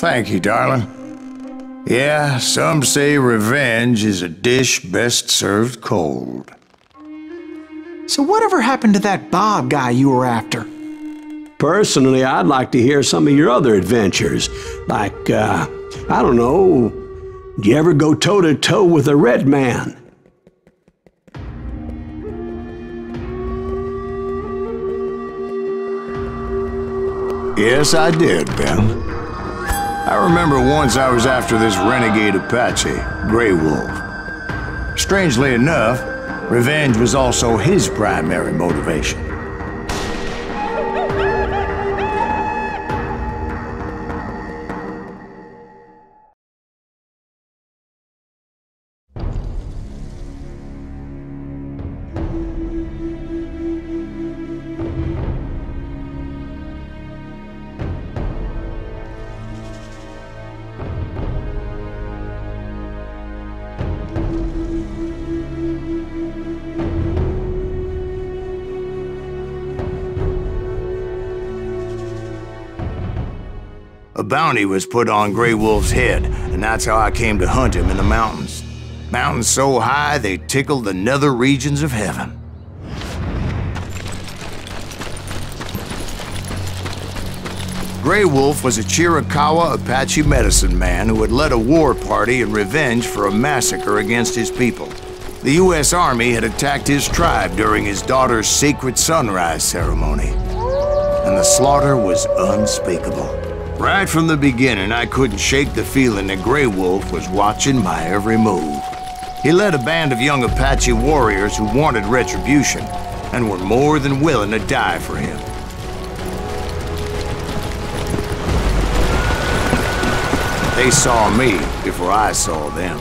Thank you, darling. Yeah, some say revenge is a dish best served cold. So whatever happened to that Bob guy you were after? Personally, I'd like to hear some of your other adventures. Like, I don't know, did you ever go toe-to-toe with a red man? Yes, I did, Ben. I remember once I was after this renegade Apache, Grey Wolf. Strangely enough, revenge was also his primary motivation. A bounty was put on Grey Wolf's head, and that's how I came to hunt him in the mountains. Mountains so high they tickled the nether regions of heaven. Grey Wolf was a Chiricahua Apache medicine man who had led a war party in revenge for a massacre against his people. The U.S. Army had attacked his tribe during his daughter's sacred sunrise ceremony, and the slaughter was unspeakable. Right from the beginning, I couldn't shake the feeling that Grey Wolf was watching my every move. He led a band of young Apache warriors who wanted retribution and were more than willing to die for him. They saw me before I saw them.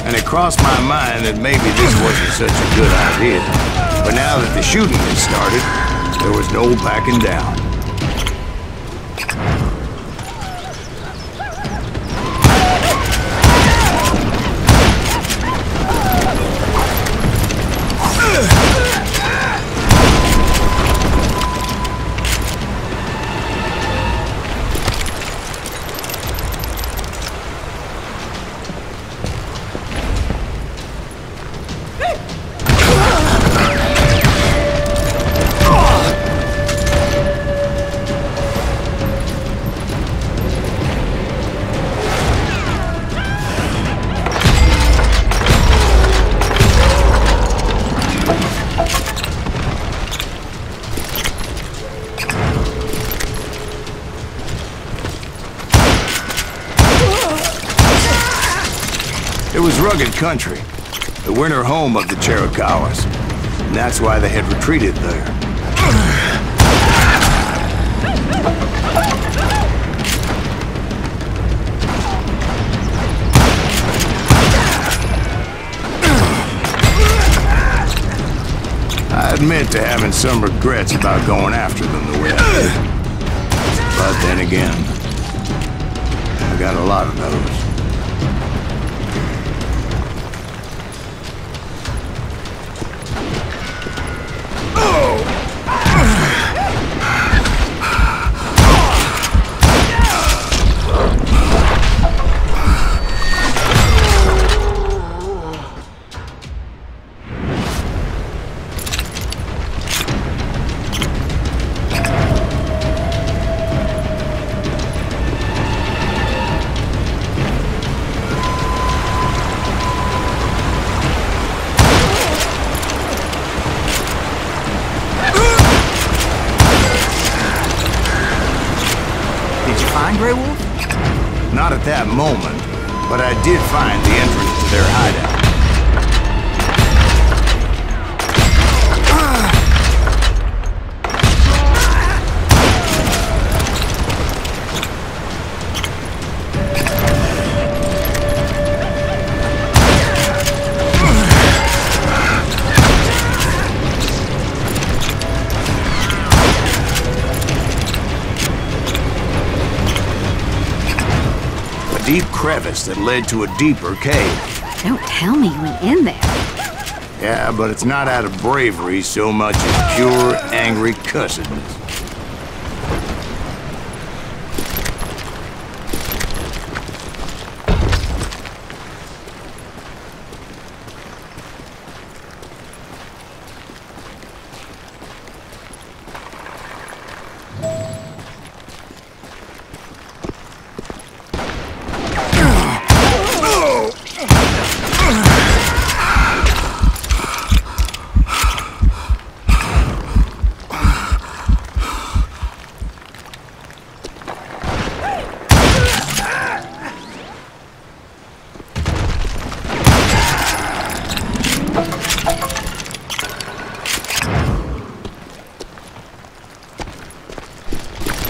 And it crossed my mind that maybe this wasn't such a good idea. But now that the shooting had started, there was no backing down. It was rugged country, the winter home of the Chiricahuas, and that's why they had retreated there. I admit to having some regrets about going after them the way I did. But then again, I got a lot of those. Grey Wolf? Not at that moment, but I did find the entrance to their hideout. crevice that led to a deeper cave. Don't tell me you went in there. Yeah, but it's not out of bravery so much as pure, angry cussedness.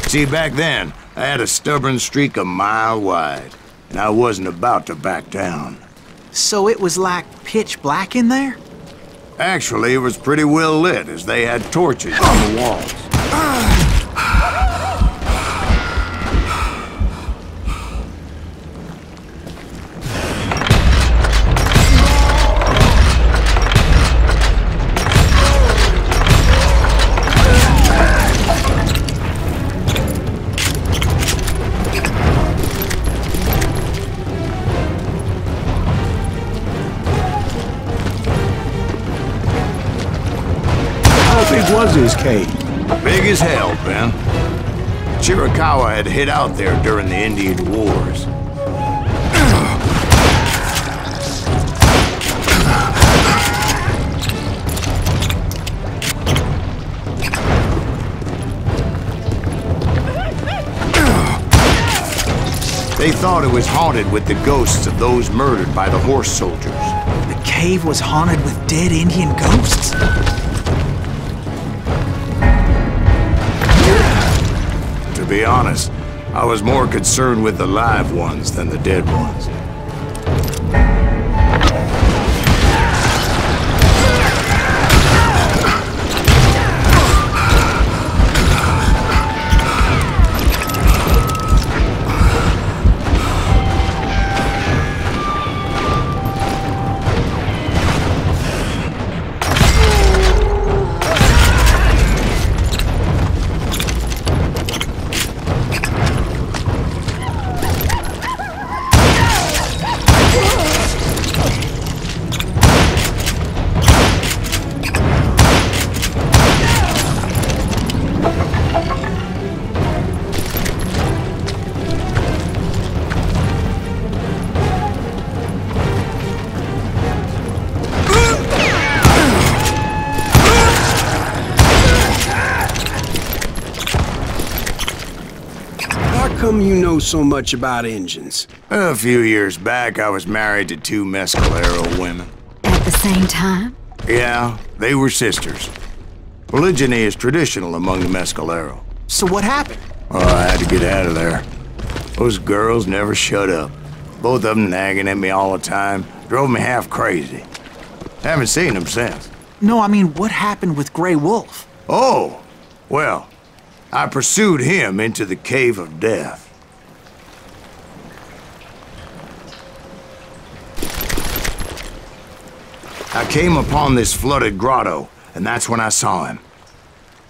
See, back then, I had a stubborn streak a mile wide, and I wasn't about to back down. So it was like pitch black in there? Actually, it was pretty well lit, as they had torches on the walls. How big was his cave? Big as hell, Ben. Chiricahua had hid out there during the Indian Wars. They thought it was haunted with the ghosts of those murdered by the horse soldiers. The cave was haunted with dead Indian ghosts? To be honest, I was more concerned with the live ones than the dead ones. How come you know so much about engines? A few years back, I was married to two Mescalero women. At the same time? Yeah, they were sisters. Polygyny is traditional among the Mescalero. So what happened? Oh, I had to get out of there. Those girls never shut up. Both of them nagging at me all the time. Drove me half crazy. Haven't seen them since. No, I mean, what happened with Grey Wolf? Oh, well, I pursued him into the Cave of Death. I came upon this flooded grotto, and that's when I saw him.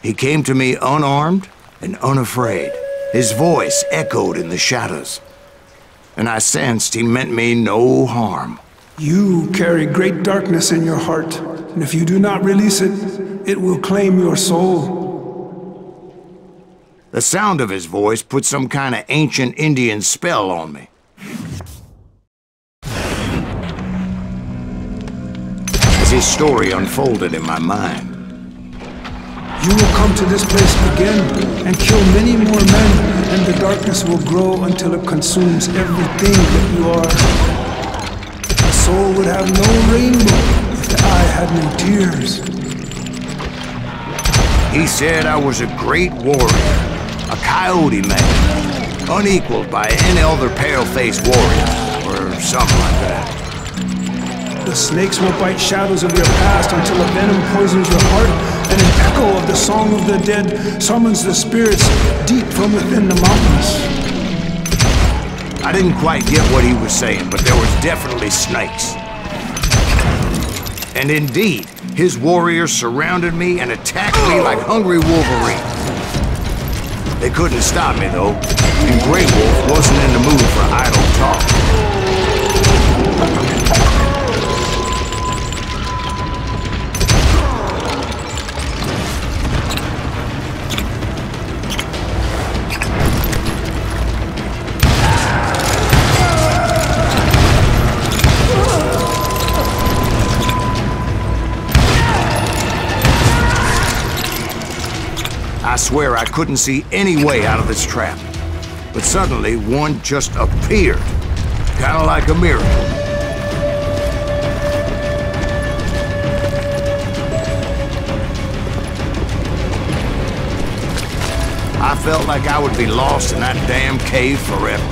He came to me unarmed and unafraid. His voice echoed in the shadows, and I sensed he meant me no harm. You carry great darkness in your heart, and if you do not release it, it will claim your soul. The sound of his voice put some kind of ancient Indian spell on me. As his story unfolded in my mind, You will come to this place again and kill many more men, and the darkness will grow until it consumes everything that you are. The soul would have no rainbow if the eye had no tears. he said I was a great warrior, a coyote man, unequaled by any other pale-faced warrior, or something like that. The snakes will bite shadows of your past until a venom poisons your heart, and an echo of the song of the dead summons the spirits deep from within the mountains. I didn't quite get what he was saying, but there was definitely snakes. And indeed, his warriors surrounded me and attacked me like hungry wolverines. They couldn't stop me, though, and Grey Wolf wasn't in the mood for idle talk. I swear I couldn't see any way out of this trap. But suddenly, one just appeared. Kind of like a miracle. I felt like I would be lost in that damn cave forever.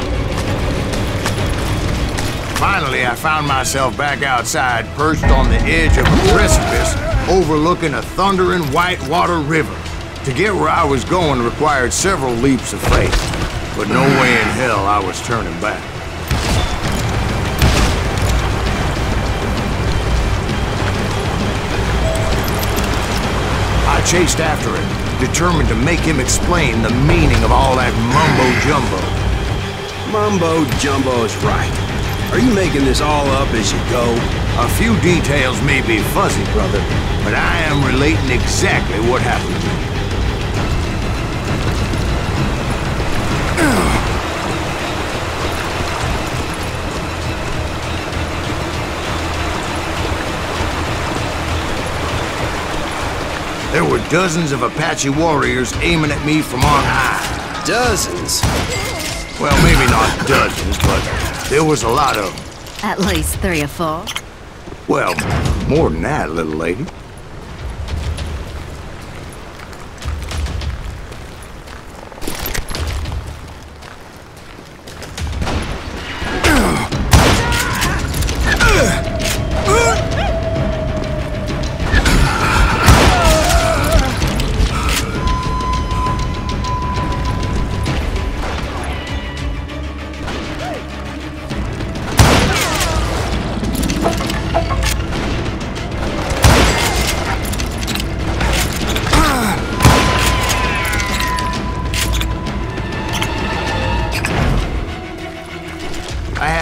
Finally, I found myself back outside, perched on the edge of a precipice overlooking a thundering whitewater river. To get where I was going required several leaps of faith, but no way in hell I was turning back. I chased after him, determined to make him explain the meaning of all that mumbo-jumbo. Mumbo-jumbo is right. Are you making this all up as you go? A few details may be fuzzy, brother, but I am relating exactly what happened to me. There were dozens of Apache warriors aiming at me from on high. Dozens? Well, maybe not dozens, but there was a lot of them. At least 3 or 4. Well, more than that, little lady.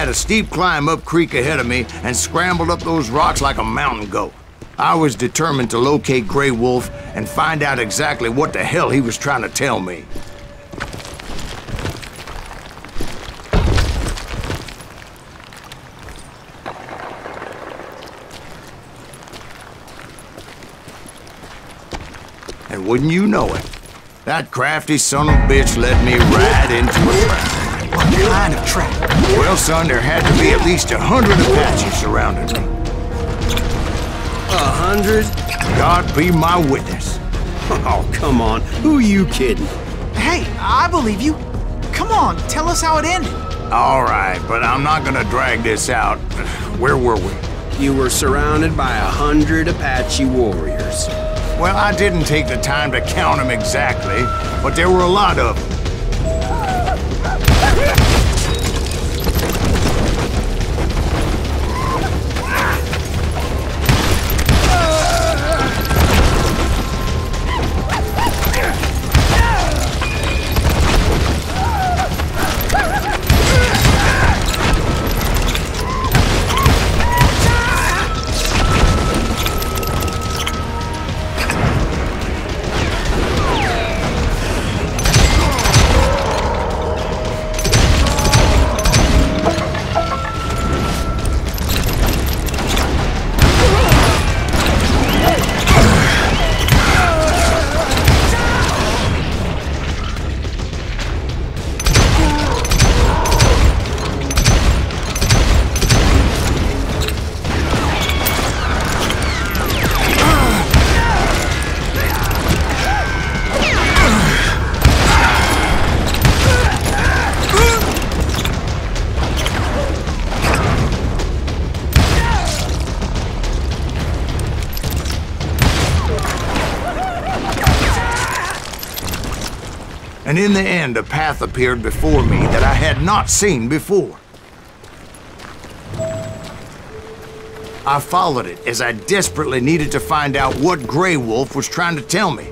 A steep climb up creek ahead of me and scrambled up those rocks like a mountain goat. I was determined to locate Grey Wolf and find out exactly what the hell he was trying to tell me. And wouldn't you know it, that crafty son of a bitch led me right into a trap. What kind of trap? Well, son, there had to be at least 100 Apaches surrounding me. 100? God be my witness. Oh, come on. Who are you kidding? Hey, I believe you. Come on, tell us how it ended. All right, but I'm not gonna drag this out. Where were we? You were surrounded by 100 Apache warriors. Well, I didn't take the time to count them exactly, but there were a lot of them. And in the end, a path appeared before me that I had not seen before. I followed it as I desperately needed to find out what Grey Wolf was trying to tell me.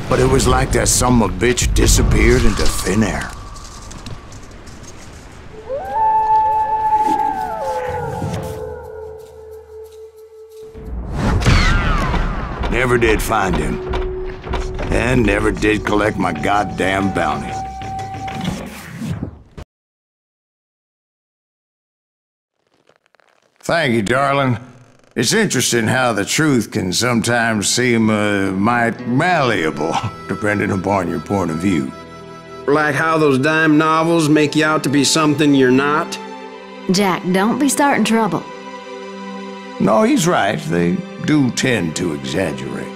But it was like that son of a bitch disappeared into thin air. Never did find him. And never did collect my goddamn bounty. Thank you, darling. It's interesting how the truth can sometimes seem might malleable, depending upon your point of view. Like how those dime novels make you out to be something you're not? Jack, don't be starting trouble. No, he's right. They do tend to exaggerate.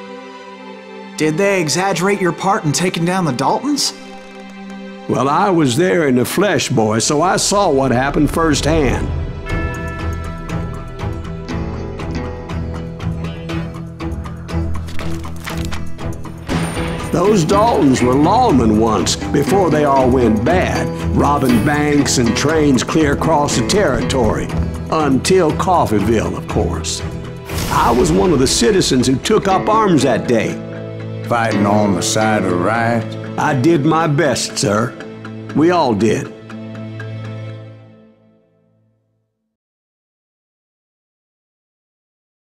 Did they exaggerate your part in taking down the Daltons? Well, I was there in the flesh, boy, so I saw what happened firsthand. Those Daltons were lawmen once, before they all went bad, robbing banks and trains clear across the territory. Until Coffeeville, of course. I was one of the citizens who took up arms that day. Fighting on the side of right? I did my best, sir. We all did.